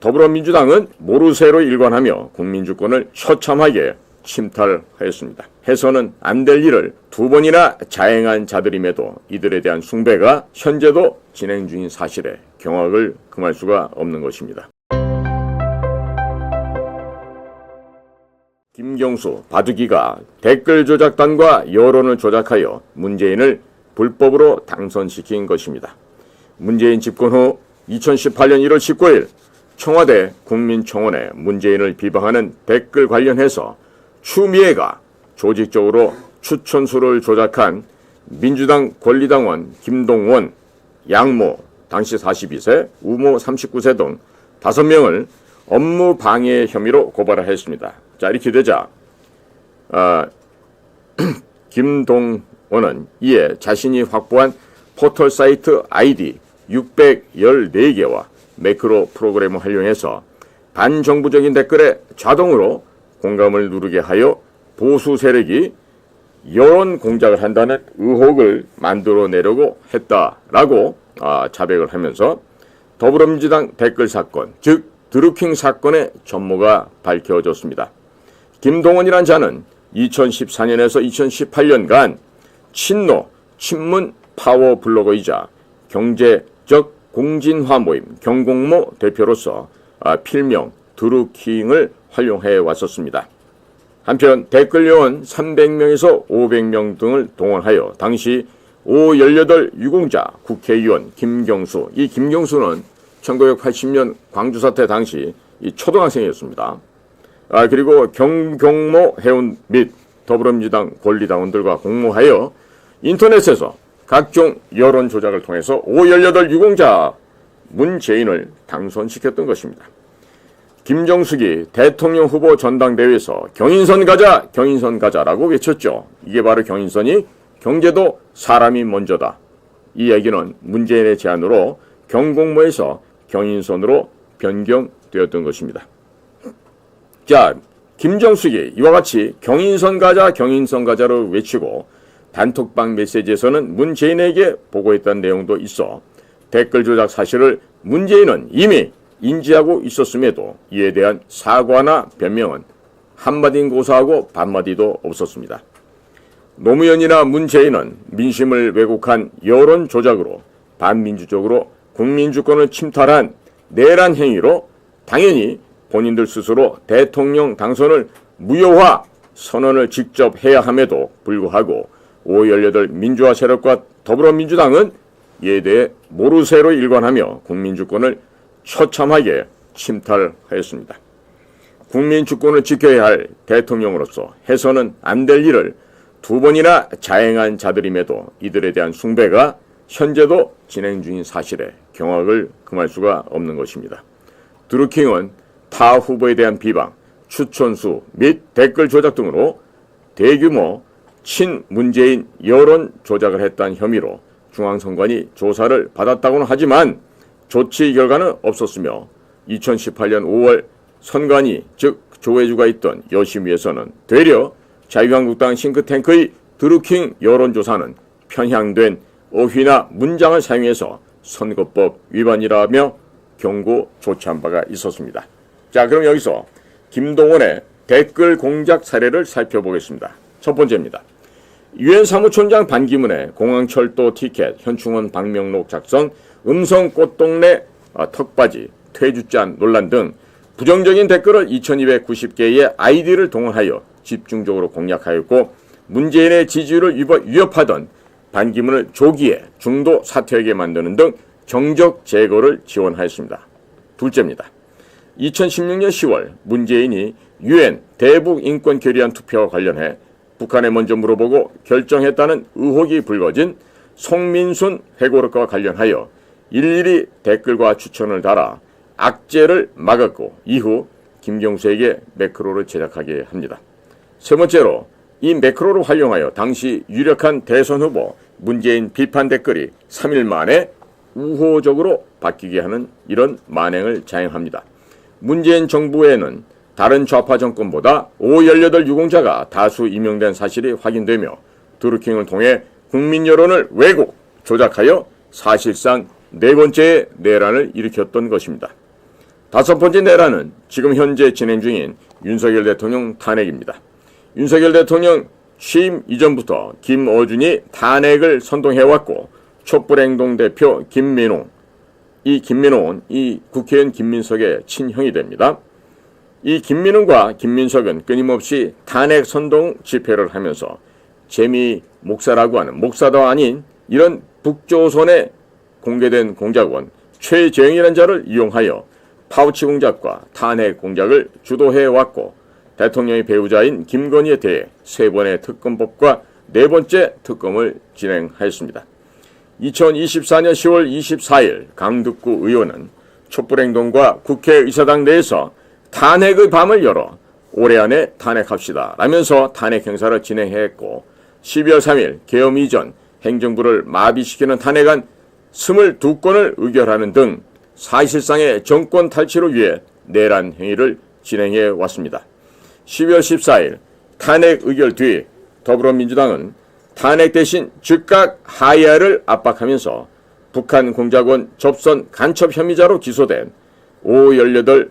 더불어민주당은 모르쇠로 일관하며 국민주권을 처참하게 침탈하였습니다. 해서는 안 될 일을 두 번이나 자행한 자들임에도 이들에 대한 숭배가 현재도 진행 중인 사실에 경악을 금할 수가 없는 것입니다. 김경수, 바둑이가 댓글 조작단과 여론을 조작하여 문재인을 불법으로 당선시킨 것입니다. 문재인 집권 후 2018년 1월 19일 청와대 국민청원에 문재인을 비방하는 댓글 관련해서 추미애가 조직적으로 추천수를 조작한 민주당 권리당원 김동원, 양모 당시 42세, 우모 39세 등 5명을 업무 방해 혐의로 고발했습니다. 자, 이렇게 되자 김동원은 이에 자신이 확보한 포털 사이트 아이디 614개와 매크로 프로그램을 활용해서 반정부적인 댓글에 자동으로 공감을 누르게 하여 보수 세력이 여론 공작을 한다는 의혹을 만들어내려고 했다라고 자백을 하면서 더불어민주당 댓글 사건, 즉 드루킹 사건의 전모가 밝혀졌습니다. 김동원이란 자는 2014년에서 2018년간 친노, 친문 파워 블로거이자 경제적 공진화 모임 경공모 대표로서 필명 드루킹을 활용해 왔었습니다. 한편 댓글 요원 300명에서 500명 등을 동원하여 당시 518 유공자 국회의원 김경수, 이 김경수는 1980년 광주 사태 당시 이 초등학생이었습니다. 그리고 경공모 회원 및 더불어민주당 권리당원들과 공모하여 인터넷에서 각종 여론 조작을 통해서 518 유공자 문재인을 당선시켰던 것입니다. 김정숙이 대통령 후보 전당대회에서 경인선 가자, 경인선 가자라고 외쳤죠. 이게 바로 경인선이 경제도 사람이 먼저다. 이 얘기는 문재인의 제안으로 경공모에서 경인선으로 변경되었던 것입니다. 자, 김정숙이 이와 같이 경인선 가자, 경인선 가자를 외치고 단톡방 메시지에서는 문재인에게 보고했다는 내용도 있어 댓글 조작 사실을 문재인은 이미 인지하고 있었음에도 이에 대한 사과나 변명은 한마디는 고사하고 반마디도 없었습니다. 노무현이나 문재인은 민심을 왜곡한 여론 조작으로 반민주적으로 국민주권을 침탈한 내란 행위로 당연히 본인들 스스로 대통령 당선을 무효화 선언을 직접 해야 함에도 불구하고 518 민주화 세력과 더불어민주당은 이에 대해 모르쇠로 일관하며 국민주권을 처참하게 침탈하였습니다. 국민주권을 지켜야 할 대통령으로서 해서는 안 될 일을 두 번이나 자행한 자들임에도 이들에 대한 숭배가 현재도 진행 중인 사실에 경악을 금할 수가 없는 것입니다. 드루킹은 타 후보에 대한 비방, 추천수 및 댓글 조작 등으로 대규모 친문재인 여론 조작을 했다는 혐의로 중앙선관위 조사를 받았다고는 하지만 조치 결과는 없었으며 2018년 5월 선관위 즉 조회주가 있던 여심위에서는 되려 자유한국당 싱크탱크의 드루킹 여론조사는 편향된 어휘나 문장을 사용해서 선거법 위반이라며 경고 조치한 바가 있었습니다. 자, 그럼 여기서 김동원의 댓글 공작 사례를 살펴보겠습니다. 첫 번째입니다. 유엔 사무총장 반기문의 공항철도 티켓 현충원 방명록 작성, 음성 꽃동네 턱받이, 퇴주잔 논란 등 부정적인 댓글을 2290개의 아이디를 동원하여 집중적으로 공략하였고 문재인의 지지율을 위협하던 반기문을 조기에 중도 사퇴하게 만드는 등 정적 제거를 지원하였습니다. 둘째입니다. 2016년 10월 문재인이 유엔 대북 인권 결의안 투표와 관련해 북한에 먼저 물어보고 결정했다는 의혹이 불거진 송민순 회고록과 관련하여 일일이 댓글과 추천을 달아 악재를 막았고 이후 김경수에게 매크로를 제작하게 합니다. 세 번째로 이 매크로를 활용하여 당시 유력한 대선 후보 문재인 비판 댓글이 3일 만에 우호적으로 바뀌게 하는 이런 만행을 자행합니다. 문재인 정부에는 다른 좌파 정권보다 518 유공자가 다수 임명된 사실이 확인되며 드루킹을 통해 국민 여론을 왜곡, 조작하여 사실상 네 번째의 내란을 일으켰던 것입니다. 다섯 번째 내란은 지금 현재 진행 중인 윤석열 대통령 탄핵입니다. 윤석열 대통령 취임 이전부터 김어준이 탄핵을 선동해왔고 촛불행동 대표 김민홍, 이 김민홍은 이 국회의원 김민석의 친형이 됩니다. 이 김민홍과 김민석은 끊임없이 탄핵 선동 집회를 하면서 재미 목사라고 하는 목사도 아닌 이런 북조선에 공개된 공작원 최재형이라는 자를 이용하여 파우치 공작과 탄핵 공작을 주도해왔고 대통령의 배우자인 김건희에 대해 3번의 특검법과 4번째 특검을 진행하였습니다. 2024년 10월 24일 강득구 의원은 촛불행동과 국회의사당 내에서 탄핵의 밤을 열어 올해 안에 탄핵합시다 라면서 탄핵 행사를 진행했고 12월 3일 계엄 이전 행정부를 마비시키는 탄핵안 22건을 의결하는 등 사실상의 정권 탈취를 위해 내란 행위를 진행해 왔습니다. 12월 14일 탄핵 의결 뒤 더불어민주당은 탄핵 대신 즉각 하야를 압박하면서 북한 공작원 접선 간첩 혐의자로 기소된 518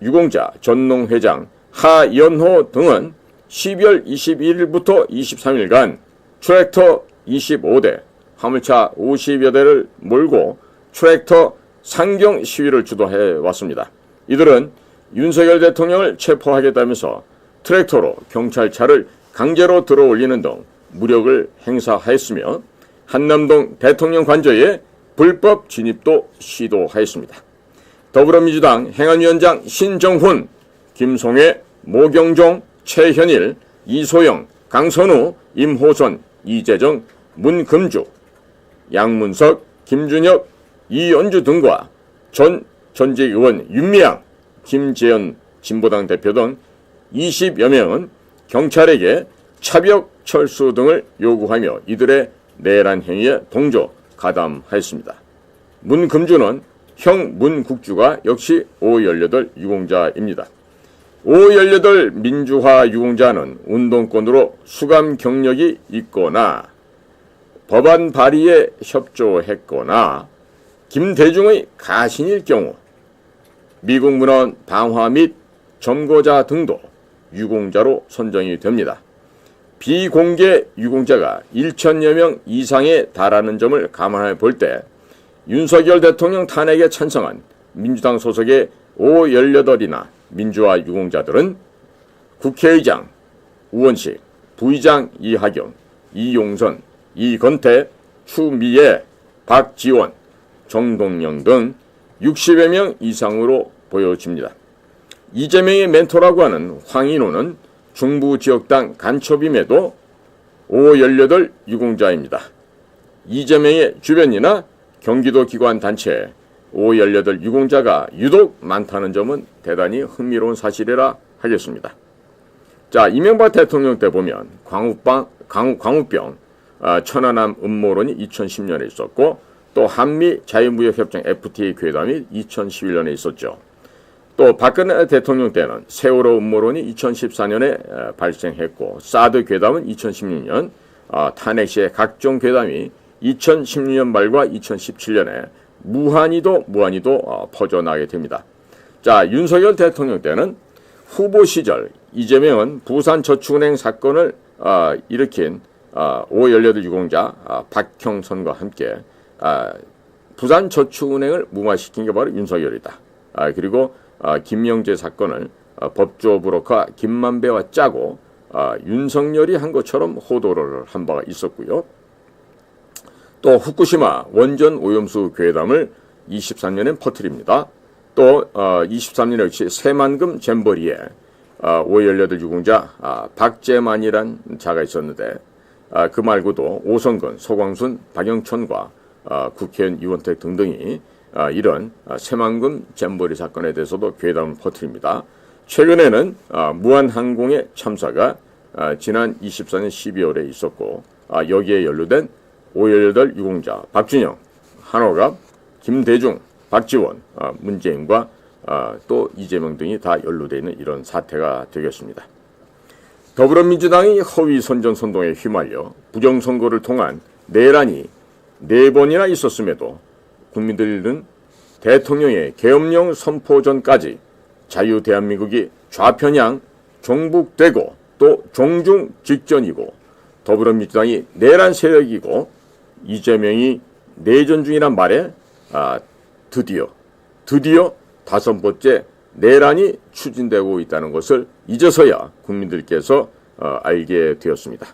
유공자 전농 회장 하연호 등은 12월 21일부터 23일간 트랙터 25대, 화물차 50여 대를 몰고 트랙터 상경 시위를 주도해 왔습니다. 이들은 윤석열 대통령을 체포하겠다면서 트랙터로 경찰차를 강제로 들어올리는 등 무력을 행사하였으며 한남동 대통령 관저에 불법 진입도 시도하였습니다. 더불어민주당 행안위원장 신정훈, 김송혜, 모경종, 최현일, 이소영, 강선우, 임호선, 이재정, 문금주, 양문석, 김준혁, 이연주 등과 전직 의원 윤미향, 김재현 진보당 대표 등 20여 명은 경찰에게 차벽 철수 등을 요구하며 이들의 내란 행위에 동조 가담하였습니다. 문금주는 형 문국주가 역시 518 유공자입니다. 518 민주화 유공자는 운동권으로 수감 경력이 있거나 법안 발의에 협조했거나 김대중의 가신일 경우 미국 문헌 방화 및 점거자 등도 유공자로 선정이 됩니다. 비공개 유공자가 1천여 명 이상에 달하는 점을 감안해 볼 때 윤석열 대통령 탄핵에 찬성한 민주당 소속의 518이나 민주화 유공자들은 국회의장 우원식, 부의장 이하경, 이용선, 이건태, 추미애, 박지원, 정동영 등 60여 명 이상으로 보여집니다. 이재명의 멘토라고 하는 황인호는 중부지역당 간첩임에도 518 유공자입니다. 이재명의 주변이나 경기도 기관 단체에 518 유공자가 유독 많다는 점은 대단히 흥미로운 사실이라 하겠습니다. 자, 이명박 대통령 때 보면 광우병, 천안함 음모론이 2010년에 있었고 또 한미 자유무역협정 FTA 괴담이 2011년에 있었죠. 또 박근혜 대통령 때는 세월호 음모론이 2014년에 발생했고 사드 괴담은 2016년, 탄핵 시의 각종 괴담이 2016년 말과 2017년에 무한히도 퍼져나가게 됩니다. 자, 윤석열 대통령 때는 후보 시절 이재명은 부산저축은행 사건을 일으킨 518 유공자 박형선과 함께 부산저축은행을 무마시킨 게 바로 윤석열이다. 그리고 김영재 사건을 법조 브로커 김만배와 짜고 윤석열이 한 것처럼 호도를 한 바가 있었고요. 또 후쿠시마 원전 오염수 괴담을 23년엔 퍼뜨립니다. 또 23년 역시 새만금 잼버리에 518 유공자 박재만이란 자가 있었는데 그 말고도 오성근, 소광순, 박영천과 국회의원 이원택 등등이 이런 새만금 잼버리 사건에 대해서도 괴담을 퍼뜨립니다. 최근에는 무한항공의 참사가 지난 24년 12월에 있었고 여기에 연루된 518 유공자 박준영, 한호갑, 김대중, 박지원, 문재인과 또 이재명 등이 다 연루되어 있는 이런 사태가 되겠습니다. 더불어민주당이 허위 선전선동에 휘말려 부정선거를 통한 내란이 4번이나 있었음에도 국민들은 대통령의 계엄령 선포 전까지 자유 대한민국이 좌편향 종북되고 또 종중 직전이고 더불어민주당이 내란 세력이고 이재명이 내전 중이란 말에 드디어 5번째 내란이 추진되고 있다는 것을 이제서야 국민들께서 알게 되었습니다.